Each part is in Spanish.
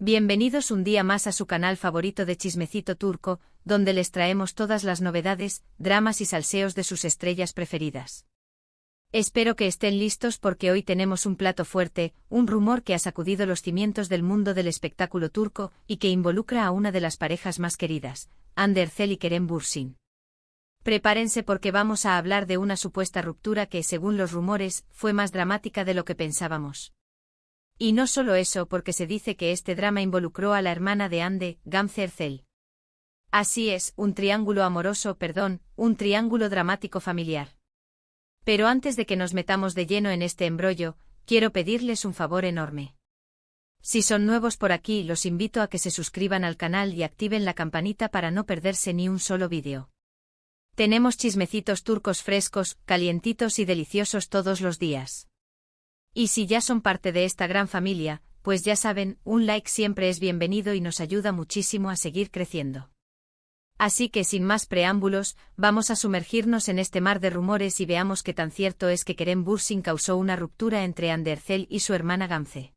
Bienvenidos un día más a su canal favorito de Chismecito Turco, donde les traemos todas las novedades, dramas y salseos de sus estrellas preferidas. Espero que estén listos porque hoy tenemos un plato fuerte, un rumor que ha sacudido los cimientos del mundo del espectáculo turco y que involucra a una de las parejas más queridas, Hande Erçel y Kerem Bürsin. Prepárense porque vamos a hablar de una supuesta ruptura que, según los rumores, fue más dramática de lo que pensábamos. Y no solo eso, porque se dice que este drama involucró a la hermana de Hande, Gamze Erçel. Así es, un triángulo un triángulo dramático familiar. Pero antes de que nos metamos de lleno en este embrollo, quiero pedirles un favor enorme. Si son nuevos por aquí, los invito a que se suscriban al canal y activen la campanita para no perderse ni un solo vídeo. Tenemos chismecitos turcos frescos, calientitos y deliciosos todos los días. Y si ya son parte de esta gran familia, pues ya saben, un like siempre es bienvenido y nos ayuda muchísimo a seguir creciendo. Así que sin más preámbulos, vamos a sumergirnos en este mar de rumores y veamos qué tan cierto es que Kerem Bürsin causó una ruptura entre Hande Erçel y su hermana Gamze.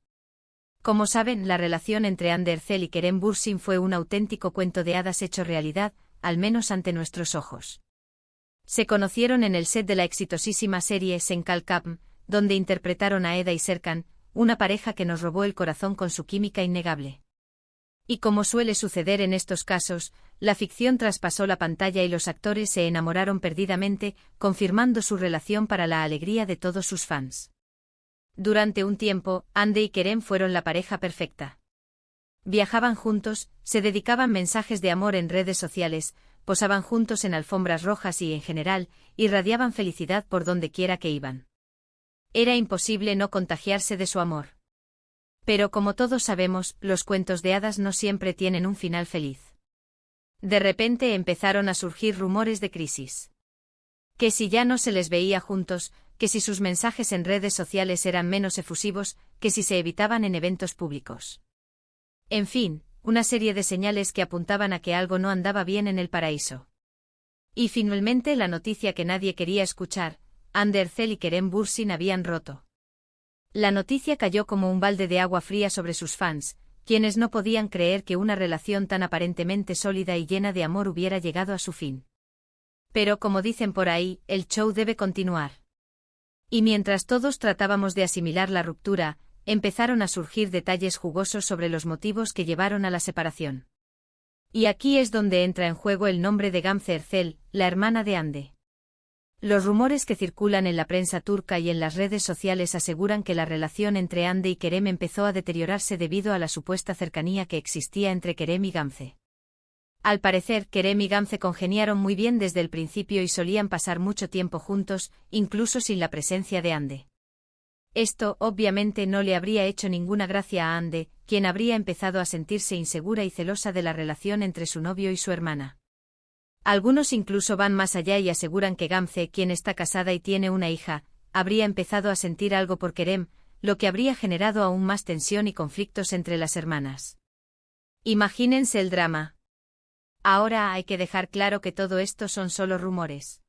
Como saben, la relación entre Hande Erçel y Kerem Bürsin fue un auténtico cuento de hadas hecho realidad, al menos ante nuestros ojos. Se conocieron en el set de la exitosísima serie Sen Kalkapm, donde interpretaron a Eda y Serkan, una pareja que nos robó el corazón con su química innegable. Y como suele suceder en estos casos, la ficción traspasó la pantalla y los actores se enamoraron perdidamente, confirmando su relación para la alegría de todos sus fans. Durante un tiempo, Hande y Kerem fueron la pareja perfecta. Viajaban juntos, se dedicaban mensajes de amor en redes sociales, posaban juntos en alfombras rojas y, en general, irradiaban felicidad por donde quiera que iban. Era imposible no contagiarse de su amor. Pero como todos sabemos, los cuentos de hadas no siempre tienen un final feliz. De repente empezaron a surgir rumores de crisis. Que si ya no se les veía juntos, que si sus mensajes en redes sociales eran menos efusivos, que si se evitaban en eventos públicos. En fin, una serie de señales que apuntaban a que algo no andaba bien en el paraíso. Y finalmente la noticia que nadie quería escuchar: Hande Erçel y Kerem Bürsin habían roto. La noticia cayó como un balde de agua fría sobre sus fans, quienes no podían creer que una relación tan aparentemente sólida y llena de amor hubiera llegado a su fin. Pero como dicen por ahí, el show debe continuar. Y mientras todos tratábamos de asimilar la ruptura, empezaron a surgir detalles jugosos sobre los motivos que llevaron a la separación. Y aquí es donde entra en juego el nombre de Gamze Erçel, la hermana de Hande. Los rumores que circulan en la prensa turca y en las redes sociales aseguran que la relación entre Hande y Kerem empezó a deteriorarse debido a la supuesta cercanía que existía entre Kerem y Gamze. Al parecer, Kerem y Gamze congeniaron muy bien desde el principio y solían pasar mucho tiempo juntos, incluso sin la presencia de Hande. Esto, obviamente, no le habría hecho ninguna gracia a Hande, quien habría empezado a sentirse insegura y celosa de la relación entre su novio y su hermana. Algunos incluso van más allá y aseguran que Gamze, quien está casada y tiene una hija, habría empezado a sentir algo por Kerem, lo que habría generado aún más tensión y conflictos entre las hermanas. Imagínense el drama. Ahora hay que dejar claro que todo esto son solo rumores.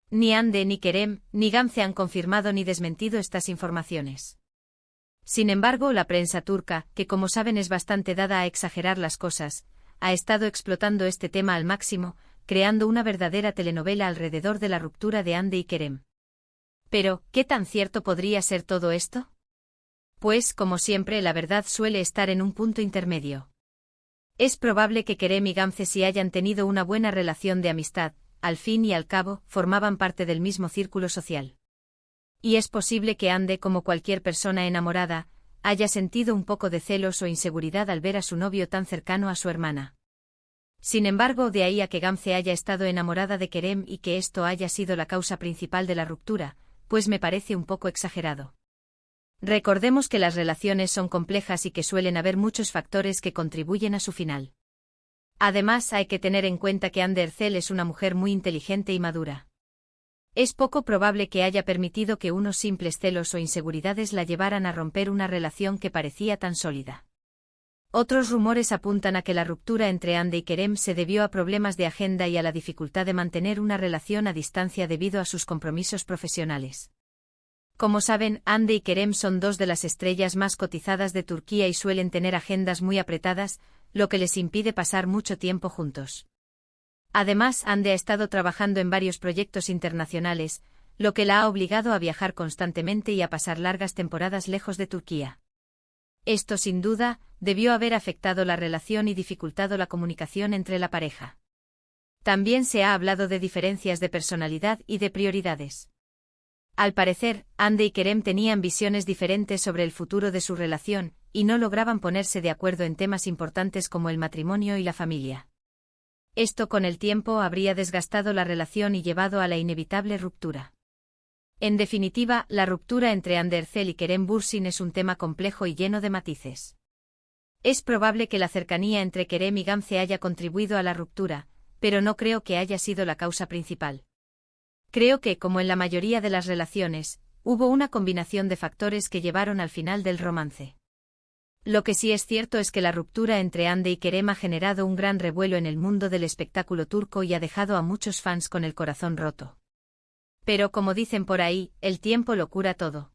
Ni Hande ni Kerem, ni Gamze han confirmado ni desmentido estas informaciones. Sin embargo, la prensa turca, que como saben es bastante dada a exagerar las cosas, ha estado explotando este tema al máximo, creando una verdadera telenovela alrededor de la ruptura de Hande y Kerem. Pero, ¿qué tan cierto podría ser todo esto? Pues, como siempre, la verdad suele estar en un punto intermedio. Es probable que Kerem y Gamze sí hayan tenido una buena relación de amistad, al fin y al cabo, formaban parte del mismo círculo social. Y es posible que Hande, como cualquier persona enamorada, haya sentido un poco de celos o inseguridad al ver a su novio tan cercano a su hermana. Sin embargo, de ahí a que Gamze haya estado enamorada de Kerem y que esto haya sido la causa principal de la ruptura, pues me parece un poco exagerado. Recordemos que las relaciones son complejas y que suelen haber muchos factores que contribuyen a su final. Además, hay que tener en cuenta que Hande Erçel es una mujer muy inteligente y madura. Es poco probable que haya permitido que unos simples celos o inseguridades la llevaran a romper una relación que parecía tan sólida. Otros rumores apuntan a que la ruptura entre Hande y Kerem se debió a problemas de agenda y a la dificultad de mantener una relación a distancia debido a sus compromisos profesionales. Como saben, Hande y Kerem son dos de las estrellas más cotizadas de Turquía y suelen tener agendas muy apretadas, lo que les impide pasar mucho tiempo juntos. Además, Hande ha estado trabajando en varios proyectos internacionales, lo que la ha obligado a viajar constantemente y a pasar largas temporadas lejos de Turquía. Esto, sin duda, debió haber afectado la relación y dificultado la comunicación entre la pareja. También se ha hablado de diferencias de personalidad y de prioridades. Al parecer, Hande y Kerem tenían visiones diferentes sobre el futuro de su relación, y no lograban ponerse de acuerdo en temas importantes como el matrimonio y la familia. Esto con el tiempo habría desgastado la relación y llevado a la inevitable ruptura. En definitiva, la ruptura entre Hande Erçel y Kerem Bürsin es un tema complejo y lleno de matices. Es probable que la cercanía entre Kerem y Gamze haya contribuido a la ruptura, pero no creo que haya sido la causa principal. Creo que, como en la mayoría de las relaciones, hubo una combinación de factores que llevaron al final del romance. Lo que sí es cierto es que la ruptura entre Hande y Kerem ha generado un gran revuelo en el mundo del espectáculo turco y ha dejado a muchos fans con el corazón roto. Pero como dicen por ahí, el tiempo lo cura todo.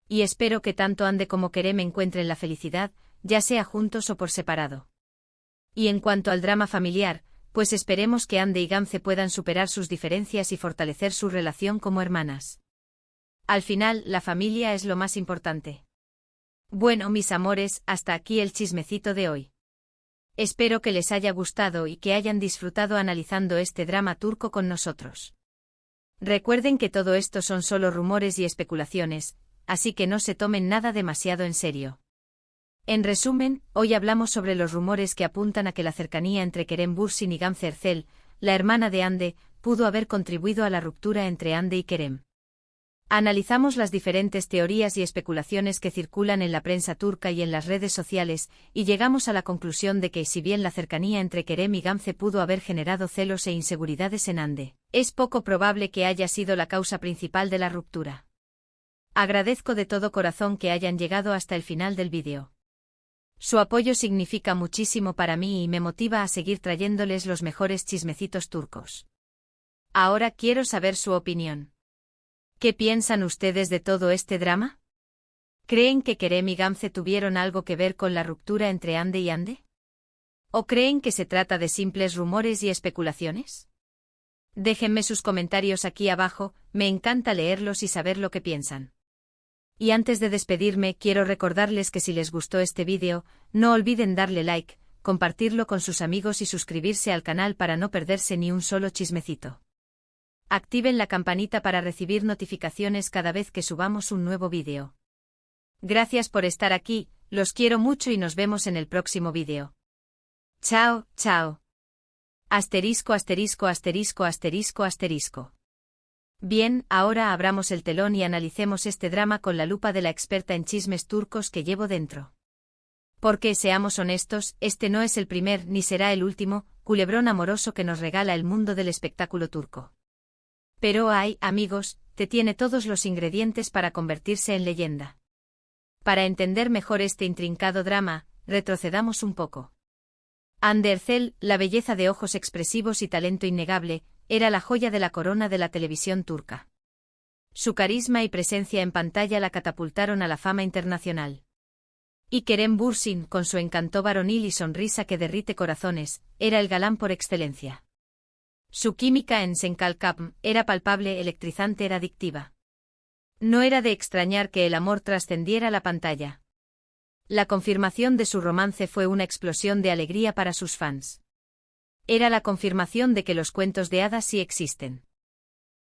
Y espero que tanto Hande como Kerem encuentren la felicidad, ya sea juntos o por separado. Y en cuanto al drama familiar, pues esperemos que Hande y Gamze puedan superar sus diferencias y fortalecer su relación como hermanas. Al final, la familia es lo más importante. Bueno, mis amores, hasta aquí el chismecito de hoy. Espero que les haya gustado y que hayan disfrutado analizando este drama turco con nosotros. Recuerden que todo esto son solo rumores y especulaciones, así que no se tomen nada demasiado en serio. En resumen, hoy hablamos sobre los rumores que apuntan a que la cercanía entre Kerem Bürsin y Gamze Erçel, la hermana de Hande, pudo haber contribuido a la ruptura entre Hande y Kerem. Analizamos las diferentes teorías y especulaciones que circulan en la prensa turca y en las redes sociales, y llegamos a la conclusión de que si bien la cercanía entre Kerem y Gamze pudo haber generado celos e inseguridades en Hande, es poco probable que haya sido la causa principal de la ruptura. Agradezco de todo corazón que hayan llegado hasta el final del vídeo. Su apoyo significa muchísimo para mí y me motiva a seguir trayéndoles los mejores chismecitos turcos. Ahora quiero saber su opinión. ¿Qué piensan ustedes de todo este drama? ¿Creen que Kerem y Gamze tuvieron algo que ver con la ruptura entre Hande y Hande? ¿O creen que se trata de simples rumores y especulaciones? Déjenme sus comentarios aquí abajo, me encanta leerlos y saber lo que piensan. Y antes de despedirme, quiero recordarles que si les gustó este vídeo, no olviden darle like, compartirlo con sus amigos y suscribirse al canal para no perderse ni un solo chismecito. Activen la campanita para recibir notificaciones cada vez que subamos un nuevo vídeo. Gracias por estar aquí, los quiero mucho y nos vemos en el próximo vídeo. Chao, chao. Asterisco, asterisco, asterisco, asterisco, asterisco. Bien, ahora abramos el telón y analicemos este drama con la lupa de la experta en chismes turcos que llevo dentro. Porque, seamos honestos, este no es el primer ni será el último culebrón amoroso que nos regala el mundo del espectáculo turco. Pero amigos, te tiene todos los ingredientes para convertirse en leyenda. Para entender mejor este intrincado drama, retrocedamos un poco. Hande Erçel, la belleza de ojos expresivos y talento innegable, era la joya de la corona de la televisión turca. Su carisma y presencia en pantalla la catapultaron a la fama internacional. Y Kerem Bürsin, con su encanto varonil y sonrisa que derrite corazones, era el galán por excelencia. Su química en Senkalkapm era palpable, electrizante, era adictiva. No era de extrañar que el amor trascendiera la pantalla. La confirmación de su romance fue una explosión de alegría para sus fans. Era la confirmación de que los cuentos de hadas sí existen.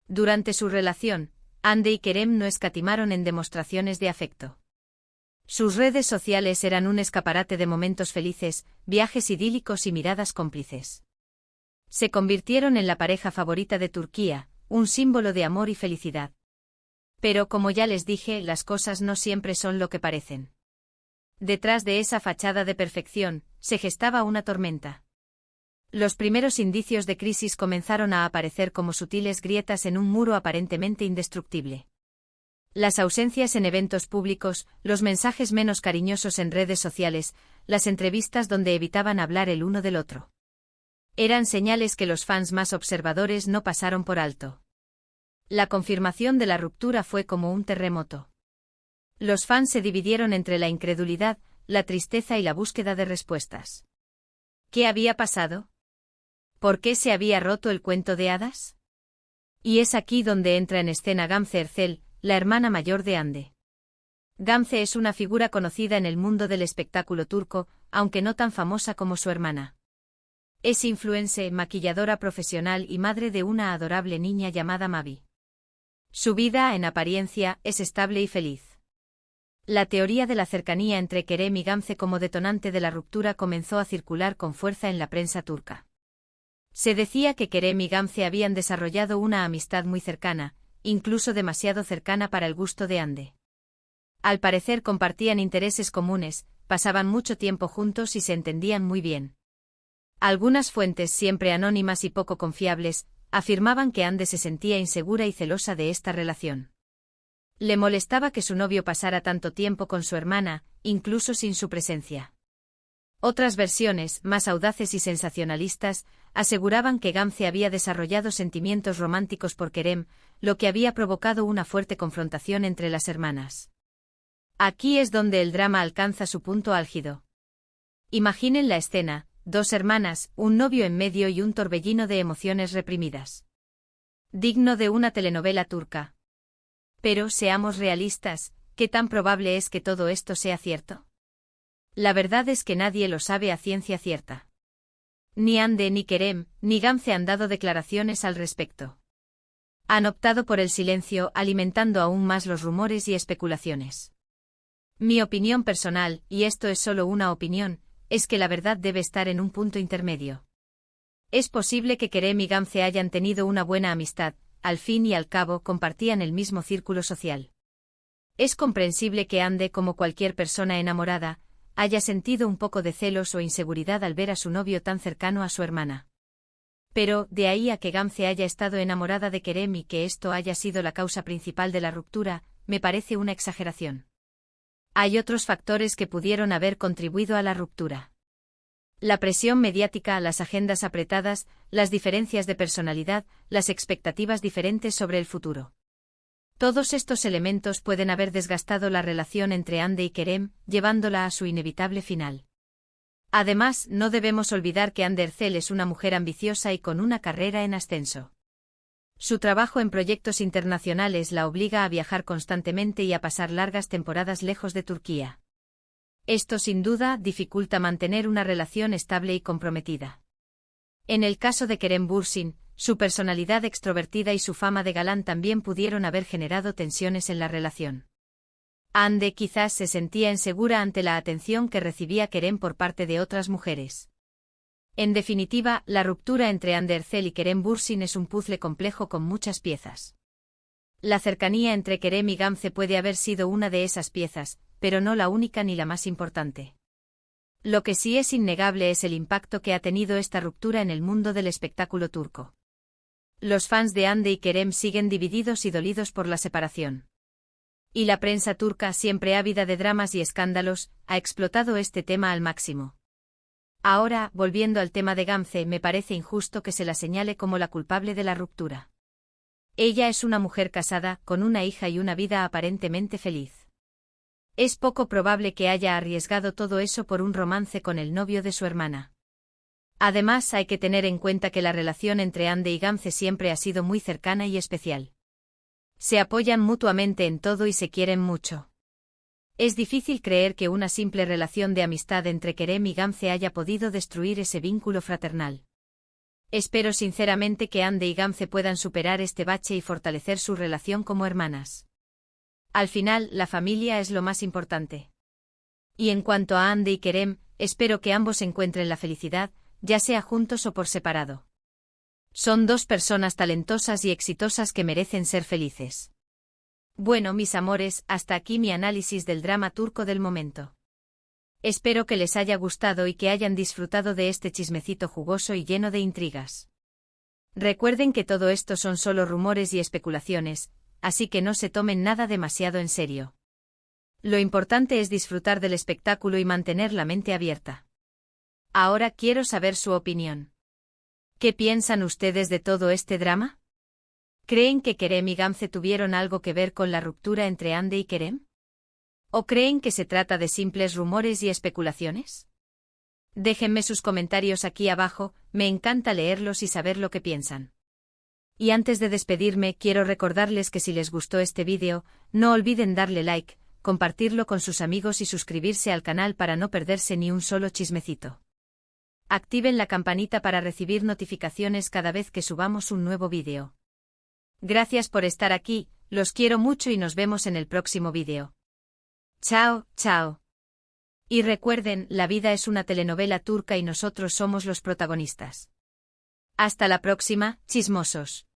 Durante su relación, Hande y Kerem no escatimaron en demostraciones de afecto. Sus redes sociales eran un escaparate de momentos felices, viajes idílicos y miradas cómplices. Se convirtieron en la pareja favorita de Turquía, un símbolo de amor y felicidad. Pero como ya les dije, las cosas no siempre son lo que parecen. Detrás de esa fachada de perfección, se gestaba una tormenta. Los primeros indicios de crisis comenzaron a aparecer como sutiles grietas en un muro aparentemente indestructible. Las ausencias en eventos públicos, los mensajes menos cariñosos en redes sociales, las entrevistas donde evitaban hablar el uno del otro. Eran señales que los fans más observadores no pasaron por alto. La confirmación de la ruptura fue como un terremoto. Los fans se dividieron entre la incredulidad, la tristeza y la búsqueda de respuestas. ¿Qué había pasado? ¿Por qué se había roto el cuento de hadas? Y es aquí donde entra en escena Gamze Erçel, la hermana mayor de Hande. Gamze es una figura conocida en el mundo del espectáculo turco, aunque no tan famosa como su hermana. Es influencer, maquilladora profesional y madre de una adorable niña llamada Mavi. Su vida, en apariencia, es estable y feliz. La teoría de la cercanía entre Kerem y Gamze como detonante de la ruptura comenzó a circular con fuerza en la prensa turca. Se decía que Kerem y Gamze habían desarrollado una amistad muy cercana, incluso demasiado cercana para el gusto de Hande. Al parecer compartían intereses comunes, pasaban mucho tiempo juntos y se entendían muy bien. Algunas fuentes, siempre anónimas y poco confiables, afirmaban que Hande se sentía insegura y celosa de esta relación. Le molestaba que su novio pasara tanto tiempo con su hermana, incluso sin su presencia. Otras versiones, más audaces y sensacionalistas, aseguraban que Gamze había desarrollado sentimientos románticos por Kerem, lo que había provocado una fuerte confrontación entre las hermanas. Aquí es donde el drama alcanza su punto álgido. Imaginen la escena: dos hermanas, un novio en medio y un torbellino de emociones reprimidas. Digno de una telenovela turca. Pero, seamos realistas, ¿qué tan probable es que todo esto sea cierto? La verdad es que nadie lo sabe a ciencia cierta. Ni Hande ni Kerem, ni Gamze han dado declaraciones al respecto. Han optado por el silencio, alimentando aún más los rumores y especulaciones. Mi opinión personal, y esto es solo una opinión, es que la verdad debe estar en un punto intermedio. Es posible que Kerem y Gamze hayan tenido una buena amistad, al fin y al cabo compartían el mismo círculo social. Es comprensible que Hande, como cualquier persona enamorada, haya sentido un poco de celos o inseguridad al ver a su novio tan cercano a su hermana. Pero, de ahí a que Gamze haya estado enamorada de Kerem y que esto haya sido la causa principal de la ruptura, me parece una exageración. Hay otros factores que pudieron haber contribuido a la ruptura. La presión mediática, las agendas apretadas, las diferencias de personalidad, las expectativas diferentes sobre el futuro. Todos estos elementos pueden haber desgastado la relación entre Hande y Kerem, llevándola a su inevitable final. Además, no debemos olvidar que Hande Erçel es una mujer ambiciosa y con una carrera en ascenso. Su trabajo en proyectos internacionales la obliga a viajar constantemente y a pasar largas temporadas lejos de Turquía. Esto sin duda dificulta mantener una relación estable y comprometida. En el caso de Kerem Bürsin, su personalidad extrovertida y su fama de galán también pudieron haber generado tensiones en la relación. Hande quizás se sentía insegura ante la atención que recibía Kerem por parte de otras mujeres. En definitiva, la ruptura entre Hande Erçel y Kerem Bürsin es un puzzle complejo con muchas piezas. La cercanía entre Kerem y Gamze puede haber sido una de esas piezas, pero no la única ni la más importante. Lo que sí es innegable es el impacto que ha tenido esta ruptura en el mundo del espectáculo turco. Los fans de Hande y Kerem siguen divididos y dolidos por la separación. Y la prensa turca, siempre ávida de dramas y escándalos, ha explotado este tema al máximo. Ahora, volviendo al tema de Gamze, me parece injusto que se la señale como la culpable de la ruptura. Ella es una mujer casada, con una hija y una vida aparentemente feliz. Es poco probable que haya arriesgado todo eso por un romance con el novio de su hermana. Además, hay que tener en cuenta que la relación entre Hande y Gamze siempre ha sido muy cercana y especial. Se apoyan mutuamente en todo y se quieren mucho. Es difícil creer que una simple relación de amistad entre Kerem y Gamze haya podido destruir ese vínculo fraternal. Espero sinceramente que Hande y Gamze puedan superar este bache y fortalecer su relación como hermanas. Al final, la familia es lo más importante. Y en cuanto a Hande y Kerem, espero que ambos encuentren la felicidad, ya sea juntos o por separado. Son dos personas talentosas y exitosas que merecen ser felices. Bueno, mis amores, hasta aquí mi análisis del drama turco del momento. Espero que les haya gustado y que hayan disfrutado de este chismecito jugoso y lleno de intrigas. Recuerden que todo esto son solo rumores y especulaciones, así que no se tomen nada demasiado en serio. Lo importante es disfrutar del espectáculo y mantener la mente abierta. Ahora quiero saber su opinión. ¿Qué piensan ustedes de todo este drama? ¿Creen que Kerem y Gamze tuvieron algo que ver con la ruptura entre Hande y Kerem? ¿O creen que se trata de simples rumores y especulaciones? Déjenme sus comentarios aquí abajo, me encanta leerlos y saber lo que piensan. Y antes de despedirme, quiero recordarles que si les gustó este vídeo, no olviden darle like, compartirlo con sus amigos y suscribirse al canal para no perderse ni un solo chismecito. Activen la campanita para recibir notificaciones cada vez que subamos un nuevo vídeo. Gracias por estar aquí, los quiero mucho y nos vemos en el próximo vídeo. Chao, chao. Y recuerden, la vida es una telenovela turca y nosotros somos los protagonistas. Hasta la próxima, chismosos.